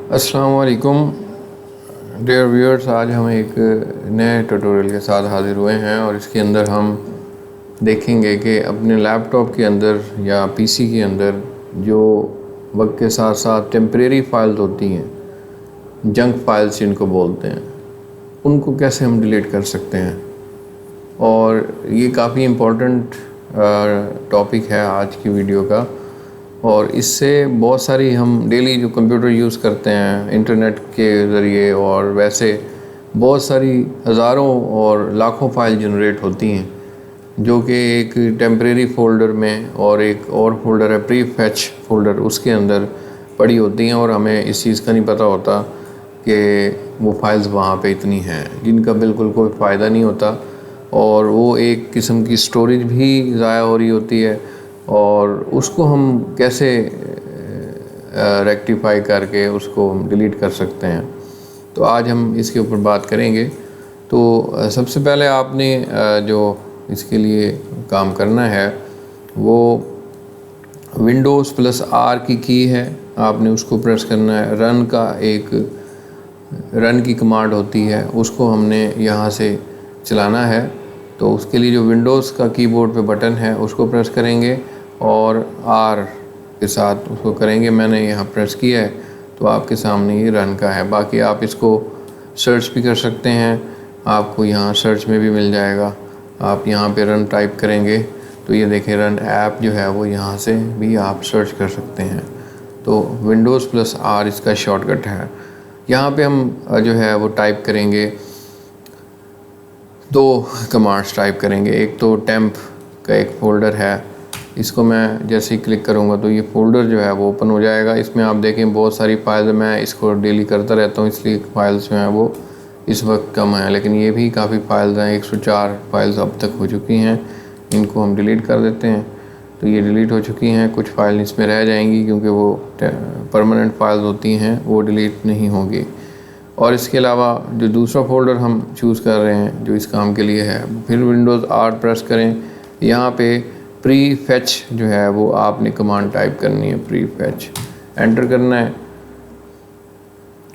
अस्सलाम वालेकुम dear viewers. आज हम एक नए ट्यूटोरियल के साथ हाज़िर हुए हैं और इसके अंदर हम देखेंगे कि अपने लैपटॉप के अंदर या पीसी के अंदर जो वक्त के साथ साथ टेम्परेरी फाइल्स होती हैं, जंक फाइल्स जिनको बोलते हैं, उनको कैसे हम डिलीट कर सकते हैं। और ये काफ़ी इम्पोर्टेंट टॉपिक है आज की वीडियो का। और इससे बहुत सारी हम डेली जो कंप्यूटर यूज़ करते हैं इंटरनेट के ज़रिए, और वैसे बहुत सारी हज़ारों और लाखों फाइल जनरेट होती हैं जो कि एक टेम्परेरी फ़ोल्डर में और एक और फोल्डर है प्री फैच फ़ोल्डर, उसके अंदर पड़ी होती हैं और हमें इस चीज़ का नहीं पता होता कि वो फाइल्स वहाँ पे इतनी हैं जिनका बिल्कुल कोई फ़ायदा नहीं होता। और वो एक किस्म की स्टोरेज भी ज़ाया हो रही होती है और उसको हम कैसे रेक्टिफाई करके उसको डिलीट कर सकते हैं। तो आज हम इसके ऊपर बात करेंगे। तो सबसे पहले आपने जो इसके लिए काम करना है वो विंडोज़ प्लस आर की है, आपने उसको प्रेस करना है। रन की कमांड होती है, उसको हमने यहाँ से चलाना है। तो उसके लिए जो विंडोज़ का कीबोर्ड पे बटन है उसको प्रेस करेंगे और आर के साथ उसको करेंगे। मैंने यहाँ प्रेस किया है तो आपके सामने ये रन का है। बाकी आप इसको सर्च भी कर सकते हैं, आपको यहाँ सर्च में भी मिल जाएगा। आप यहाँ पे रन टाइप करेंगे तो ये देखें रन ऐप जो है वो यहाँ से भी आप सर्च कर सकते हैं। तो विंडोज़ प्लस आर इसका शॉर्टकट है। यहाँ पे हम जो है वो टाइप करेंगे, दो कमांड्स टाइप करेंगे। एक तो टेम्प का एक फ़ोल्डर है, इसको मैं जैसे ही क्लिक करूँगा तो ये फ़ोल्डर जो है वो ओपन हो जाएगा। इसमें आप देखें बहुत सारी फाइल, मैं इसको डेली करता रहता हूँ इसलिए फाइल्स जो हैं वो इस वक्त कम है, लेकिन ये भी काफ़ी फाइल्स हैं। 104 फाइल्स अब तक हो चुकी हैं। इनको हम डिलीट कर देते हैं। तो ये डिलीट हो चुकी हैं। कुछ फाइल इसमें रह जाएंगी क्योंकि वो परमानेंट फाइल्स होती हैं, वो डिलीट नहीं होंगी। और इसके अलावा जो दूसरा फ़ोल्डर हम चूज़ कर रहे हैं जो इस काम के लिए है, फिर विंडोज़ आर प्रेस करें। यहाँ पे प्री फैच जो है वो आपने कमांड टाइप करनी है, प्री फैच एंटर करना है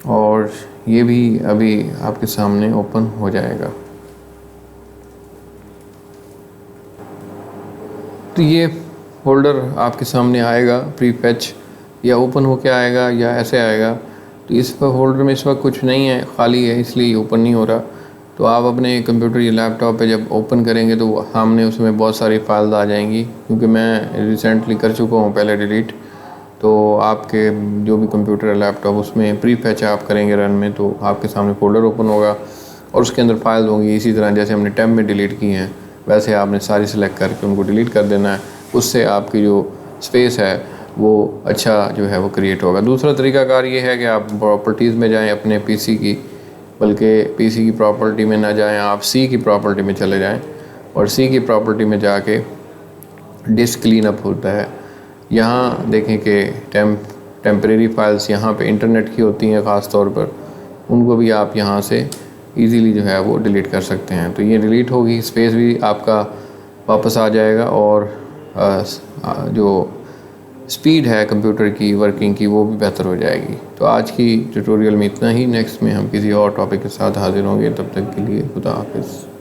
और ये भी अभी आपके सामने ओपन हो जाएगा। तो ये फ़ोल्डर आपके सामने आएगा, प्री फैच या ओपन होके आएगा या ऐसे आएगा। तो इस फोल्डर में इस वक्त कुछ नहीं है, खाली है, इसलिए ओपन नहीं हो रहा। तो आप अपने कंप्यूटर या लैपटॉप पे जब ओपन करेंगे तो सामने उसमें बहुत सारी फाइल्स आ जाएंगी, क्योंकि मैं रिसेंटली कर चुका हूँ पहले डिलीट। तो आपके जो भी कंप्यूटर या लैपटॉप उसमें प्री फैच आप करेंगे रन में, तो आपके सामने फ़ोल्डर ओपन होगा और उसके अंदर फाइल्स होंगी। इसी तरह जैसे हमने टेम्प में डिलीट की हैं वैसे आपने सारी सेलेक्ट करके उनको डिलीट कर देना है। उससे आपकी जो स्पेस है वो अच्छा जो है वो क्रिएट होगा। दूसरा तरीकाकार ये है कि आप प्रॉपर्टीज़ में जाएं अपने पीसी की, बल्कि पीसी की प्रॉपर्टी में ना जाएं, आप सी की प्रॉपर्टी में चले जाएं और सी की प्रॉपर्टी में जाके डिस्क क्लीन अप होता है। यहाँ देखें कि टेम्परेरी फाइल्स यहाँ पे इंटरनेट की होती हैं ख़ास तौर पर, उनको भी आप यहाँ से इजीली जो है वो डिलीट कर सकते हैं। तो ये डिलीट होगी, स्पेस भी आपका वापस आ जाएगा और जो स्पीड है कंप्यूटर की वर्किंग की वो भी बेहतर हो जाएगी। तो आज की ट्यूटोरियल में इतना ही। नेक्स्ट में हम किसी और टॉपिक के साथ हाजिर होंगे। तब तक के लिए खुदा हाफिज़।